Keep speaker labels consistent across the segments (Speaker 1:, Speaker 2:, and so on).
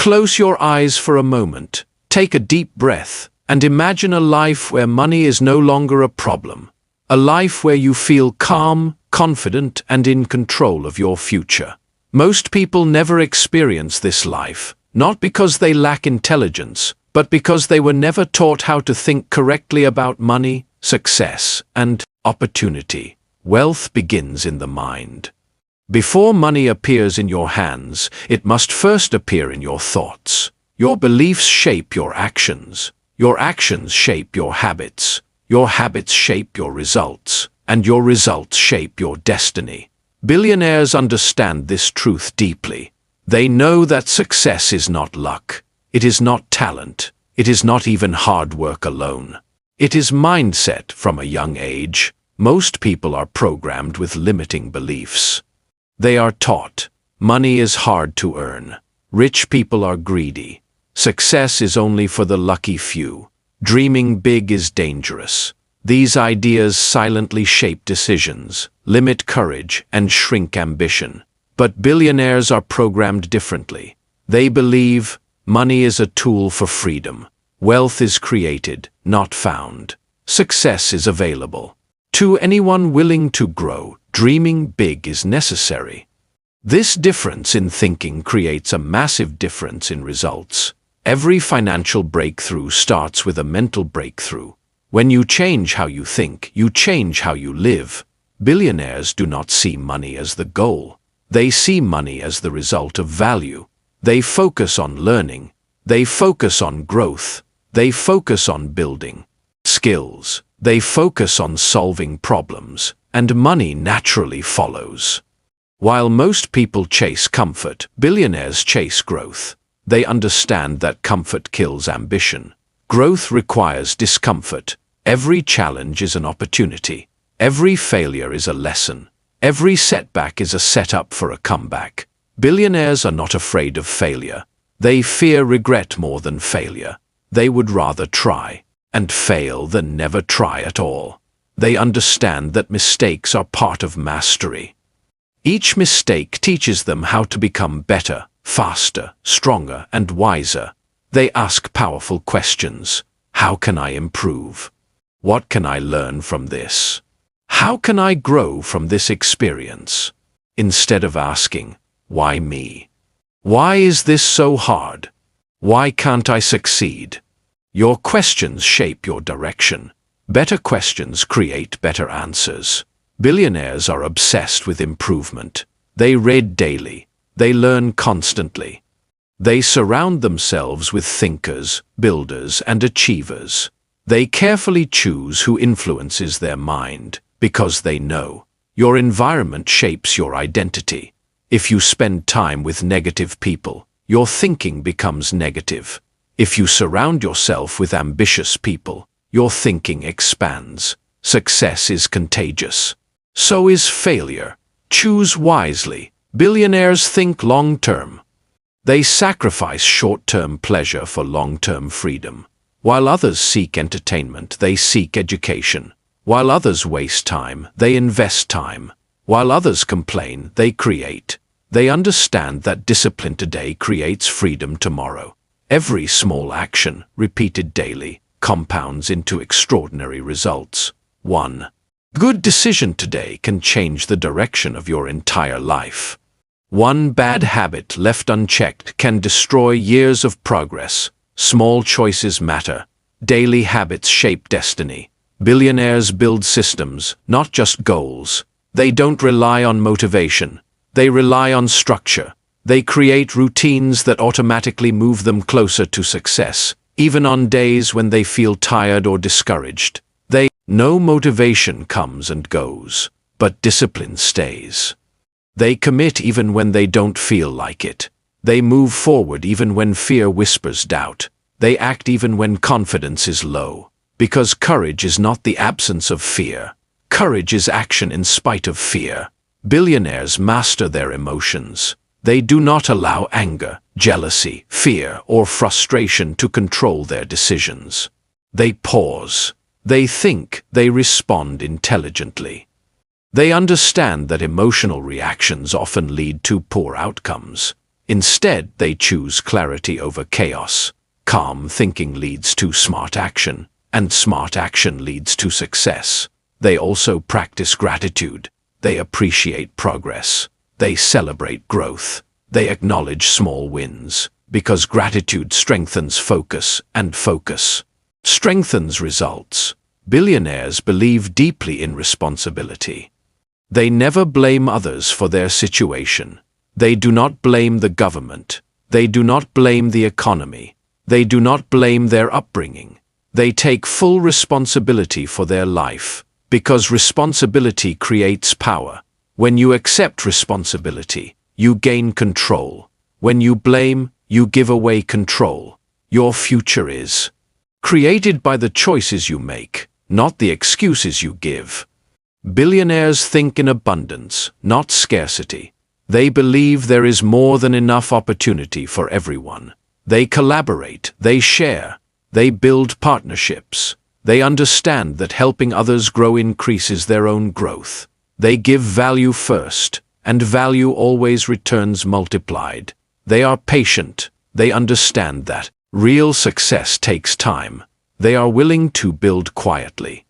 Speaker 1: Close your eyes for a moment, take a deep breath, and imagine a life where money is no longer a problem. A life where you feel calm, confident, and in control of your future. Most people never experience this life, not because they lack intelligence, but because they were never taught how to think correctly about money, success, and opportunity. Wealth begins in the mind. Before money appears in your hands, it must first appear in your thoughts. Your beliefs shape your actions. Your actions shape your habits. Your habits shape your results. And your results shape your destiny. Billionaires understand this truth deeply. They know that success is not luck. It is not talent. It is not even hard work alone. It is mindset from a young age. Most people are programmed with limiting beliefs. They are taught, money is hard to earn. Rich people are greedy. Success is only for the lucky few. Dreaming big is dangerous. These ideas silently shape decisions, limit courage, and shrink ambition. But billionaires are programmed differently. They believe money is a tool for freedom. Wealth is created, not found. Success is available. To anyone willing to grow, dreaming big is necessary. This difference in thinking creates a massive difference in results. Every financial breakthrough starts with a mental breakthrough. When you change how you think, you change how you live. Billionaires do not see money as the goal. They see money as the result of value. They focus on learning. They focus on growth. They focus on building skills. They focus on solving problems, and money naturally follows. While most people chase comfort, billionaires chase growth. They understand that comfort kills ambition. Growth requires discomfort. Every challenge is an opportunity. Every failure is a lesson. Every setback is a setup for a comeback. Billionaires are not afraid of failure. They fear regret more than failure. They would rather try and fail than never try at all. They understand that mistakes are part of mastery. Each mistake teaches them how to become better, faster, stronger, and wiser. They ask powerful questions. How can I improve? What can I learn from this? How can I grow from this experience? Instead of asking, why me? Why is this so hard? Why can't I succeed? Your questions shape your direction. Better questions create better answers. Billionaires are obsessed with improvement. They read daily. They learn constantly. They surround themselves with thinkers, builders, and achievers. They carefully choose who influences their mind, because they know your environment shapes your identity. If you spend time with negative people, your thinking becomes negative. If you surround yourself with ambitious people, your thinking expands. Success is contagious. So is failure. Choose wisely. Billionaires think long-term. They sacrifice short-term pleasure for long-term freedom. While others seek entertainment, they seek education. While others waste time, they invest time. While others complain, they create. They understand that discipline today creates freedom tomorrow. Every small action, repeated daily, compounds into extraordinary results. 1 good decision today can change the direction of your entire life. One bad habit left unchecked can destroy years of progress. Small choices matter. Daily habits shape destiny. Billionaires build systems, not just goals. They don't rely on motivation. They rely on structure. They create routines that automatically move them closer to success, even on days when they feel tired or discouraged. No motivation comes and goes, but discipline stays. They commit even when they don't feel like it. They move forward even when fear whispers doubt. They act even when confidence is low. Because courage is not the absence of fear. Courage is action in spite of fear. Billionaires master their emotions. They do not allow anger, jealousy, fear, or frustration to control their decisions. They pause. They think. They respond intelligently. They understand that emotional reactions often lead to poor outcomes. Instead, they choose clarity over chaos. Calm thinking leads to smart action, and smart action leads to success. They also practice gratitude. They appreciate progress. They celebrate growth. They acknowledge small wins, because gratitude strengthens focus, and focus strengthens results. Billionaires believe deeply in responsibility. They never blame others for their situation. They do not blame the government. They do not blame the economy. They do not blame their upbringing. They take full responsibility for their life, because responsibility creates power. When you accept responsibility, you gain control. When you blame, you give away control. Your future is created by the choices you make, not the excuses you give. Billionaires think in abundance, not scarcity. They believe there is more than enough opportunity for everyone. They collaborate, they share, they build partnerships. They understand that helping others grow increases their own growth. They give value first, and value always returns multiplied. They are patient. They understand that real success takes time. They are willing to build quietly.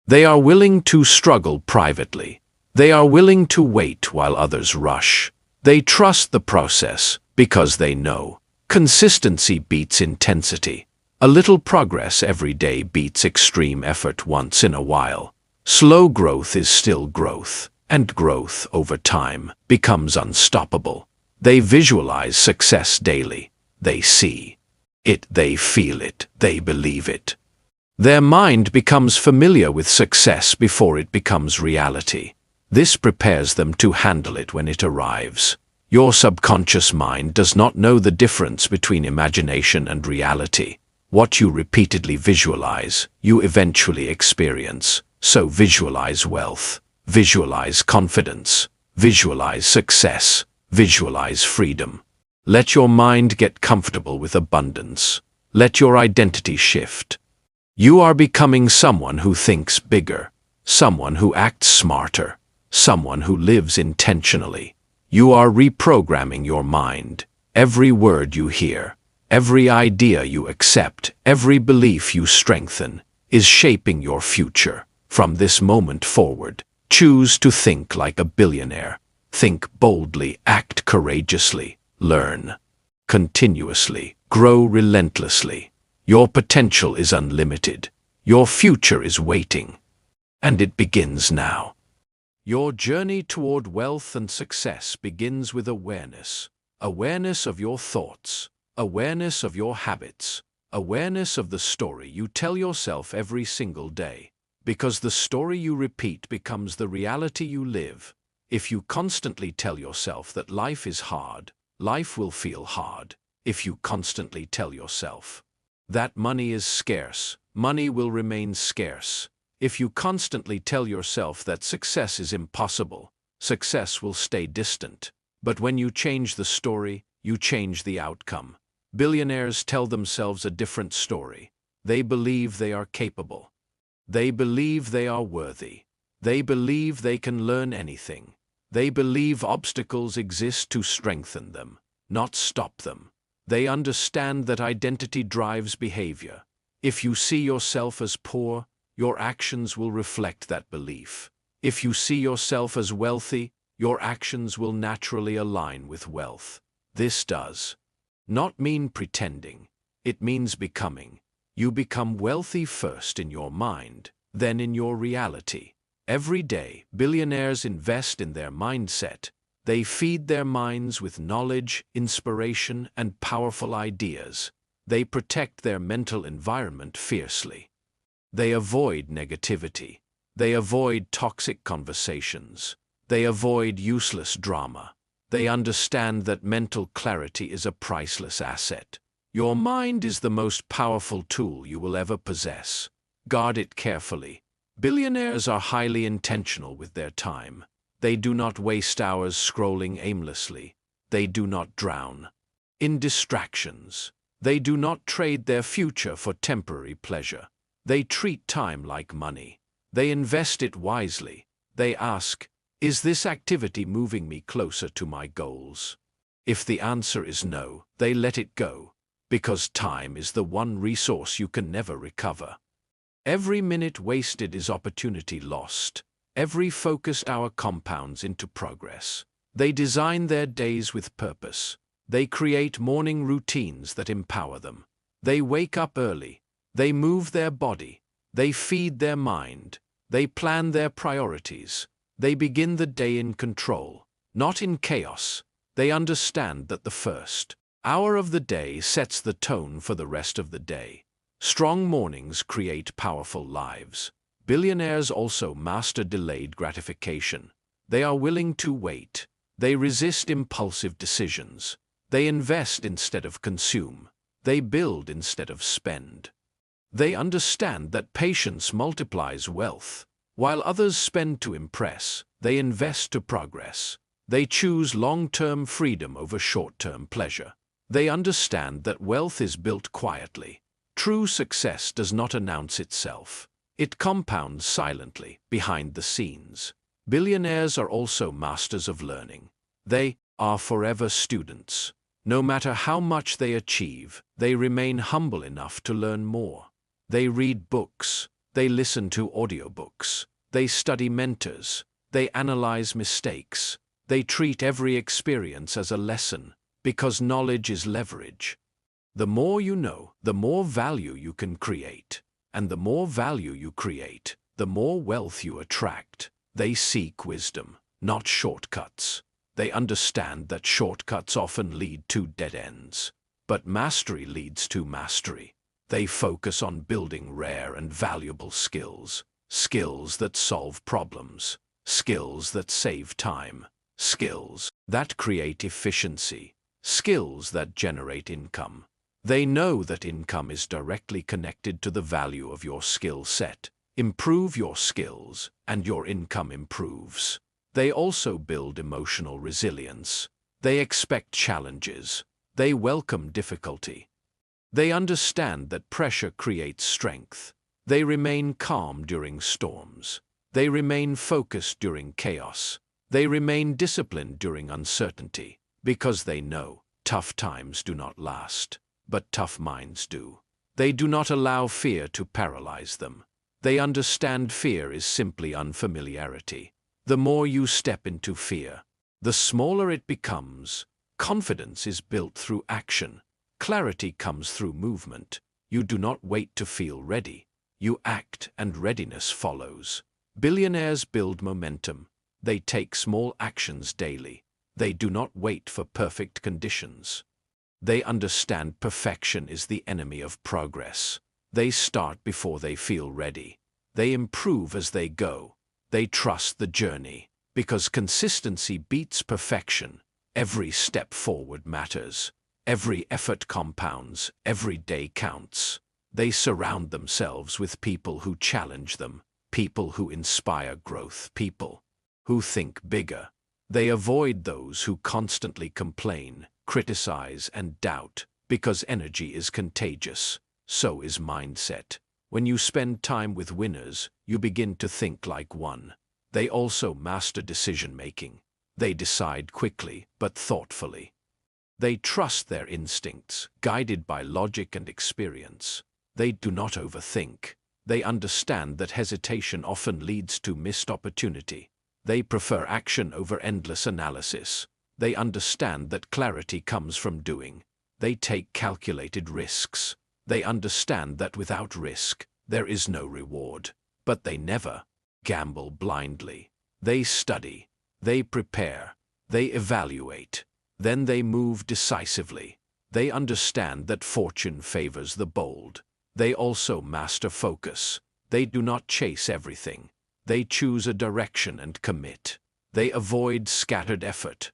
Speaker 1: They are willing to struggle privately. They are willing to wait while others rush. They trust the process because they know consistency beats intensity. A little progress every day beats extreme effort once in a while. Slow growth is still growth, and growth over time becomes unstoppable. They visualize success daily. They see it, they feel it, they believe it. Their mind becomes familiar with success before it becomes reality. This prepares them to handle it when it arrives. Your subconscious mind does not know the difference between imagination and reality. What you repeatedly visualize, you eventually experience. So visualize wealth, visualize confidence, visualize success, visualize freedom. Let your mind get comfortable with abundance. Let your identity shift. You are becoming someone who thinks bigger, someone who acts smarter, someone who lives intentionally. You are reprogramming your mind. Every word you hear, every idea you accept, every belief you strengthen, is shaping your future. From this moment forward, choose to think like a billionaire. Think boldly, act courageously, learn continuously, grow relentlessly. Your potential is unlimited. Your future is waiting. And it begins now. Your journey toward wealth and success begins with awareness. Awareness of your thoughts, awareness of your habits, awareness of the story you tell yourself every single day. Because the story you repeat becomes the reality you live. If you constantly tell yourself that life is hard, life will feel hard. If you constantly tell yourself that money is scarce, money will remain scarce. If you constantly tell yourself that success is impossible, success will stay distant. But when you change the story, you change the outcome. Billionaires tell themselves a different story. They believe they are capable. They believe they are worthy. They believe they can learn anything. They believe obstacles exist to strengthen them, not stop them. They understand that identity drives behavior. If you see yourself as poor, your actions will reflect that belief. If you see yourself as wealthy, your actions will naturally align with wealth. This does not mean pretending. It means becoming. You become wealthy first in your mind, then in your reality. Every day, billionaires invest in their mindset. They feed their minds with knowledge, inspiration, and powerful ideas. They protect their mental environment fiercely. They avoid negativity. They avoid toxic conversations. They avoid useless drama. They understand that mental clarity is a priceless asset. Your mind is the most powerful tool you will ever possess. Guard it carefully. Billionaires are highly intentional with their time. They do not waste hours scrolling aimlessly. They do not drown in distractions. They do not trade their future for temporary pleasure. They treat time like money. They invest it wisely. They ask, is this activity moving me closer to my goals? If the answer is no, they let it go, because time is the one resource you can never recover. Every minute wasted is opportunity lost. Every focused hour compounds into progress. They design their days with purpose. They create morning routines that empower them. They wake up early. They move their body. They feed their mind. They plan their priorities. They begin the day in control, not in chaos. They understand that the first hour of the day sets the tone for the rest of the day. Strong mornings create powerful lives. Billionaires also master delayed gratification. They are willing to wait. They resist impulsive decisions. They invest instead of consume. They build instead of spend. They understand that patience multiplies wealth. While others spend to impress, they invest to progress. They choose long-term freedom over short-term pleasure. They understand that wealth is built quietly. True success does not announce itself. It compounds silently, behind the scenes. Billionaires are also masters of learning. They are forever students. No matter how much they achieve, they remain humble enough to learn more. They read books. They listen to audiobooks. They study mentors. They analyze mistakes. They treat every experience as a lesson, because knowledge is leverage. The more you know, the more value you can create. And the more value you create, the more wealth you attract. They seek wisdom, not shortcuts. They understand that shortcuts often lead to dead ends. But mastery leads to mastery. They focus on building rare and valuable skills. Skills that solve problems. Skills that save time. Skills that create efficiency. Skills that generate income. They know that income is directly connected to the value of your skill set. Improve your skills, and your income improves. They also build emotional resilience. They expect challenges. They welcome difficulty. They understand that pressure creates strength. They remain calm during storms. They remain focused during chaos. They remain disciplined during uncertainty, because they know tough times do not last, but tough minds do. They do not allow fear to paralyze them. They understand fear is simply unfamiliarity. The more you step into fear, the smaller it becomes. Confidence is built through action. Clarity comes through movement. You do not wait to feel ready. You act, and readiness follows. Billionaires build momentum. They take small actions daily. They do not wait for perfect conditions. They understand perfection is the enemy of progress. They start before they feel ready. They improve as they go. They trust the journey, because consistency beats perfection. Every step forward matters. Every effort compounds. Every day counts. They surround themselves with people who challenge them, people who inspire growth, people who think bigger. They avoid those who constantly complain, criticize, and doubt, because energy is contagious. So is mindset. When you spend time with winners, you begin to think like one. They also master decision-making. They decide quickly, but thoughtfully. They trust their instincts, guided by logic and experience. They do not overthink. They understand that hesitation often leads to missed opportunity. They prefer action over endless analysis. They understand that clarity comes from doing. They take calculated risks. They understand that without risk, there is no reward. But they never gamble blindly. They study. They prepare. They evaluate. Then they move decisively. They understand that fortune favors the bold. They also master focus. They do not chase everything. They choose a direction and commit. They avoid scattered effort.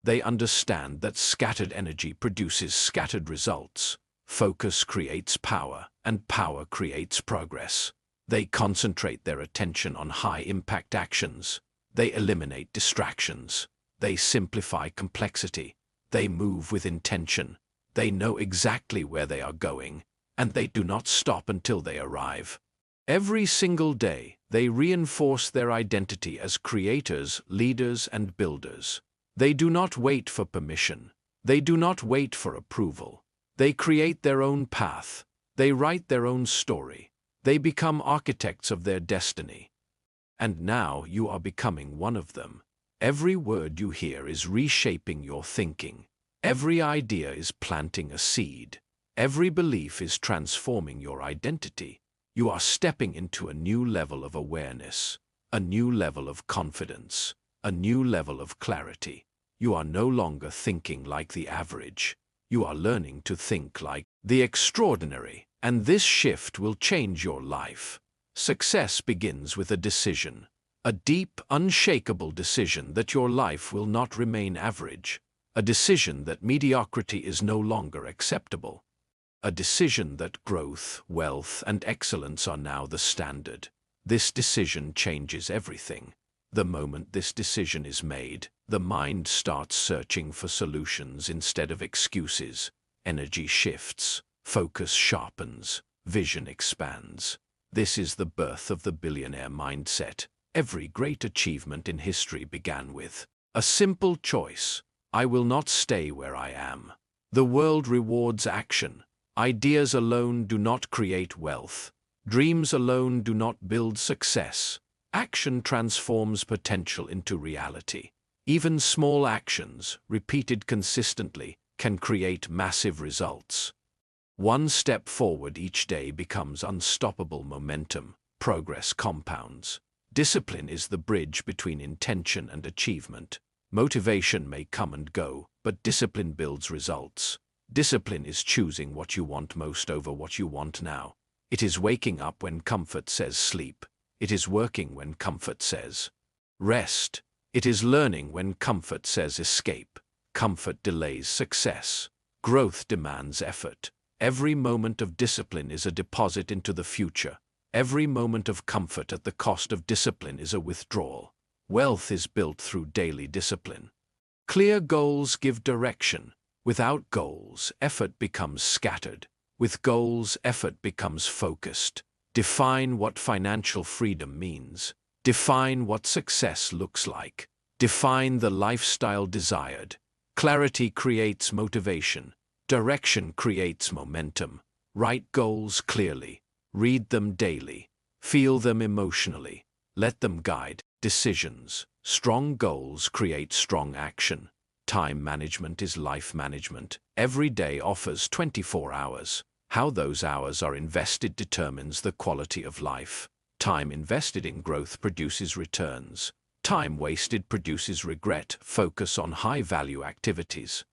Speaker 1: They understand that scattered energy produces scattered results. Focus creates power, and power creates progress. They concentrate their attention on high-impact actions. They eliminate distractions. They simplify complexity. They move with intention. They know exactly where they are going, and they do not stop until they arrive. Every single day, they reinforce their identity as creators, leaders, and builders. They do not wait for permission. They do not wait for approval. They create their own path. They write their own story. They become architects of their destiny. And now you are becoming one of them. Every word you hear is reshaping your thinking. Every idea is planting a seed. Every belief is transforming your identity. You are stepping into a new level of awareness, a new level of confidence, a new level of clarity. You are no longer thinking like the average. You are learning to think like the extraordinary, and this shift will change your life. Success begins with a decision, a deep, unshakable decision that your life will not remain average, a decision that mediocrity is no longer acceptable, a decision that growth, wealth, and excellence are now the standard. This decision changes everything. The moment this decision is made, the mind starts searching for solutions instead of excuses. Energy shifts, focus sharpens, vision expands. This is the birth of the billionaire mindset. Every great achievement in history began with a simple choice. I will not stay where I am. The world rewards action. Ideas alone do not create wealth. Dreams alone do not build success. Action transforms potential into reality. Even small actions, repeated consistently, can create massive results. One step forward each day becomes unstoppable momentum. Progress compounds. Discipline is the bridge between intention and achievement. Motivation may come and go, but discipline builds results. Discipline is choosing what you want most over what you want now. It is waking up when comfort says sleep. It is working when comfort says rest. It is learning when comfort says escape. Comfort delays success. Growth demands effort. Every moment of discipline is a deposit into the future. Every moment of comfort at the cost of discipline is a withdrawal. Wealth is built through daily discipline. Clear goals give direction. Without goals, effort becomes scattered. With goals, effort becomes focused. Define what financial freedom means. Define what success looks like. Define the lifestyle desired. Clarity creates motivation. Direction creates momentum. Write goals clearly. Read them daily. Feel them emotionally. Let them guide decisions. Strong goals create strong action. Time management is life management. Every day offers 24 hours. How those hours are invested determines the quality of life. Time invested in growth produces returns. Time wasted produces regret. Focus on high-value activities.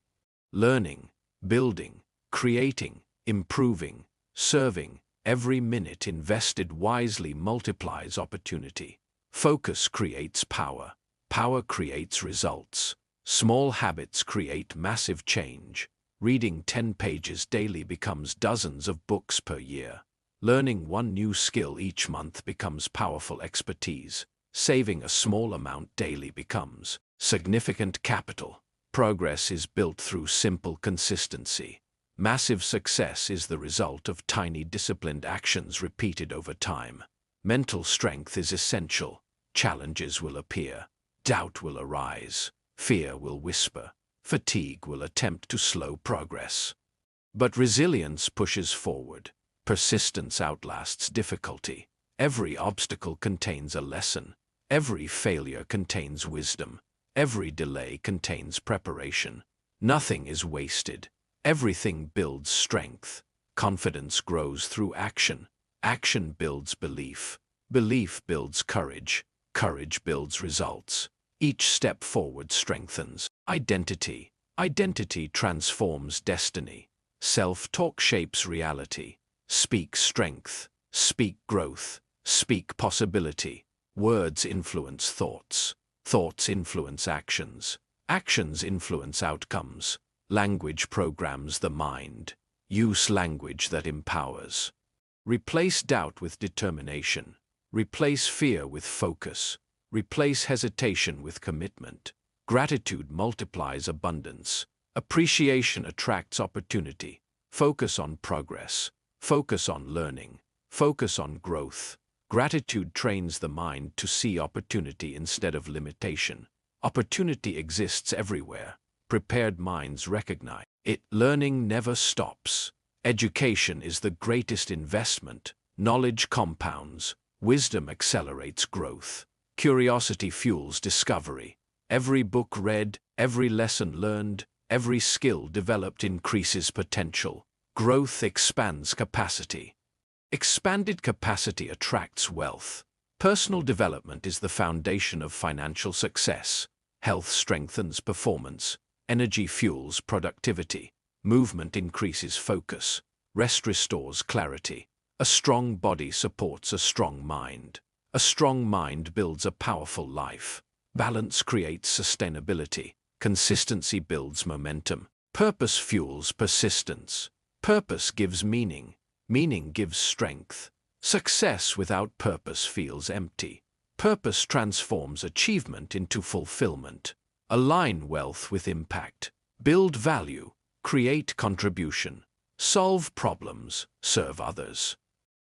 Speaker 1: Learning, building, creating, improving, serving. Every minute invested wisely multiplies opportunity. Focus creates power. Power creates results. Small habits create massive change. Reading 10 pages daily becomes dozens of books per year. Learning one new skill each month becomes powerful expertise. Saving a small amount daily becomes significant capital. Progress is built through simple consistency. Massive success is the result of tiny disciplined actions repeated over time. Mental strength is essential. Challenges will appear. Doubt will arise. Fear will whisper. Fatigue will attempt to slow progress. But resilience pushes forward. Persistence outlasts difficulty. Every obstacle contains a lesson. Every failure contains wisdom. Every delay contains preparation. Nothing is wasted. Everything builds strength. Confidence grows through action. Action builds belief. Belief builds courage. Courage builds results. Each step forward strengthens identity. Identity transforms destiny. Self-talk shapes reality. Speak strength. Speak growth. Speak possibility. Words influence thoughts. Thoughts influence actions. Actions influence outcomes. Language programs the mind. Use language that empowers. Replace doubt with determination. Replace fear with focus. Replace hesitation with commitment. Gratitude multiplies abundance. Appreciation attracts opportunity. Focus on progress. Focus on learning. Focus on growth. Gratitude trains the mind to see opportunity instead of limitation. Opportunity exists everywhere. prepared minds recognize it. Learning never stops. Education is the greatest investment. Knowledge compounds. Wisdom accelerates growth. Curiosity fuels discovery. Every book read, every lesson learned, every skill developed increases potential. Growth expands capacity. Expanded capacity attracts wealth. Personal development is the foundation of financial success. Health strengthens performance. Energy fuels productivity. Movement increases focus. Rest restores clarity. A strong body supports a strong mind. A strong mind builds a powerful life. Balance creates sustainability. Consistency builds momentum. Purpose fuels persistence. Purpose gives meaning. Meaning gives strength. Success without purpose feels empty. Purpose transforms achievement into fulfillment. Align wealth with impact. Build value. Create contribution. Solve problems. Serve others.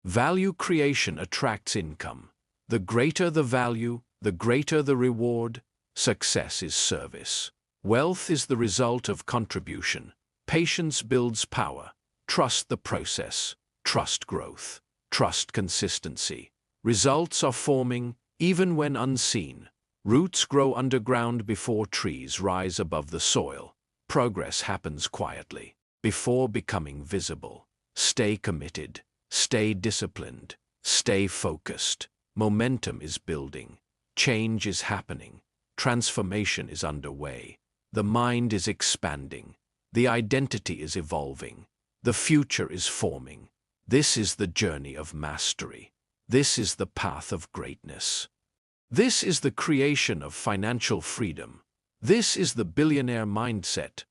Speaker 1: Value creation attracts income. The greater the value, the greater the reward. Success is service. Wealth is the result of contribution. Patience builds power. Trust the process. Trust growth. Trust consistency. Results are forming, even when unseen. Roots grow underground before trees rise above the soil. Progress happens quietly, before becoming visible. Stay committed. Stay disciplined. Stay focused. Momentum is building. Change is happening. Transformation is underway. The mind is expanding. The identity is evolving. The future is forming. This is the journey of mastery. This is the path of greatness. This is the creation of financial freedom. This is the billionaire mindset.